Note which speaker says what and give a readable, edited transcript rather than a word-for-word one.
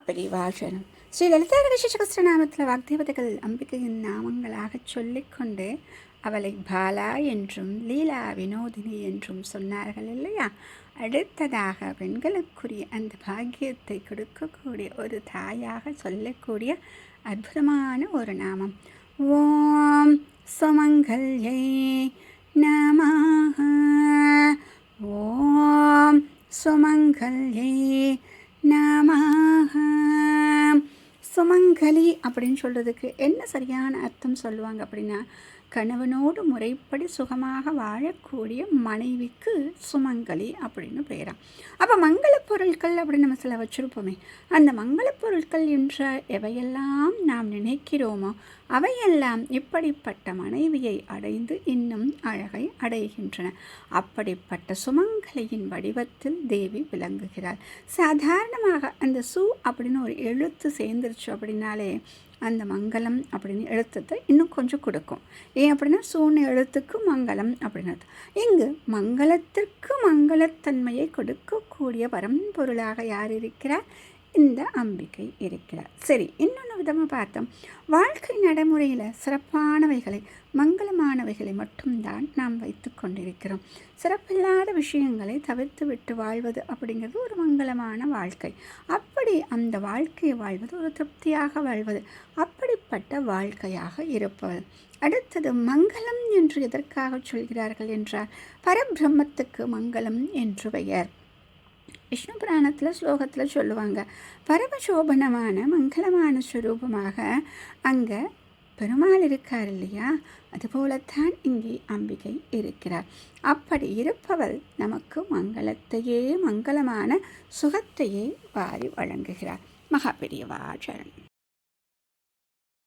Speaker 1: பெரிவாசனம். ஸ்ரீ லலிதா சகஸ்ரநாமத்தில் வாக்தேவதைகள் அம்பிகையின் நாமங்களாகச் சொல்லிக்கொண்டு அவளை பாலா என்றும் லீலா வினோதினி என்றும் சொன்னார்கள் இல்லையா? அடுத்ததாக பெண்களுக்குரிய அந்த பாக்கியத்தை கொடுக்கக்கூடிய ஒரு தாயாக சொல்லக்கூடிய அற்புதமான ஒரு நாமம். ஓம் சுமங்கல்யை நமஹ. ஓம் சுமங்கல்யை நமஹ. சுமங்கலி அப்படின்னு சொல்கிறதுக்கு என்ன சரியான அர்த்தம் சொல்லுவாங்க அப்படின்னா, கணவனோடு முறைப்படி சுகமாக வாழக்கூடிய மனைவிக்கு சுமங்கலி அப்படின்னு பெயராம். அப்போ மங்கள பொருட்கள் அப்படின்னு நம்ம சில வச்சுருப்போமே, அந்த மங்கள பொருட்கள் என்ற எவையெல்லாம் நாம் நினைக்கிறோமோ அவையெல்லாம் இப்படிப்பட்ட மனைவியை அடைந்து இன்னும் அழகை அடைகின்றன. அப்படிப்பட்ட சுமங்கலியின் வடிவத்தில் தேவி விளங்குகிறாள். சாதாரணமாக அந்த சு அப்படின்னு ஒரு எழுத்து சேர்ந்துருச்சு அப்படின்னாலே அந்த மங்களம் அப்படின்னு எழுத்தத்தை இன்னும் கொஞ்சம் கொடுக்கும். ஏன் அப்படின்னா சூன்னு எழுத்துக்கு மங்களம் அப்படின்னு. இங்கு மங்களத்திற்கு மங்களத்தன்மையை கொடுக்கக்கூடிய பரம்பொருளாக யார் இருக்கிறார்? இந்த அம்பிகை இருக்கிறார். சரி, இன்னொன்று விதமாக பார்த்தோம். வாழ்க்கை நடைமுறையில் சிறப்பானவைகளை மங்களமானவைகளை மட்டும்தான் நாம் வைத்து கொண்டிருக்கிறோம். சிறப்பில்லாத விஷயங்களை தவிர்த்து விட்டு வாழ்வது அப்படிங்கிறது ஒரு மங்களமான வாழ்க்கை. அப்படி அந்த வாழ்க்கையை வாழ்வது ஒரு திருப்தியாக வாழ்வது, அப்படிப்பட்ட வாழ்க்கையாக இருப்பது. அடுத்தது மங்களம் என்று எதற்காக சொல்கிறார்கள் என்றால், பரபிரம்மத்துக்கு மங்களம் என்று பெயர். விஷ்ணு புராணத்தில் ஸ்லோகத்தில் சொல்லுவாங்க, பரமசோபனமான மங்களமான ஸ்வரூபமாக அங்கே பெருமாள் இருக்கார் இல்லையா? அதுபோலத்தான் இங்கே அம்பிகை இருக்கிறார். அப்படி இருப்பவள் நமக்கு மங்களத்தையே, மங்களமான சுகத்தையே வாரி வழங்குகிறார். மகாபெரியவா சரணம்.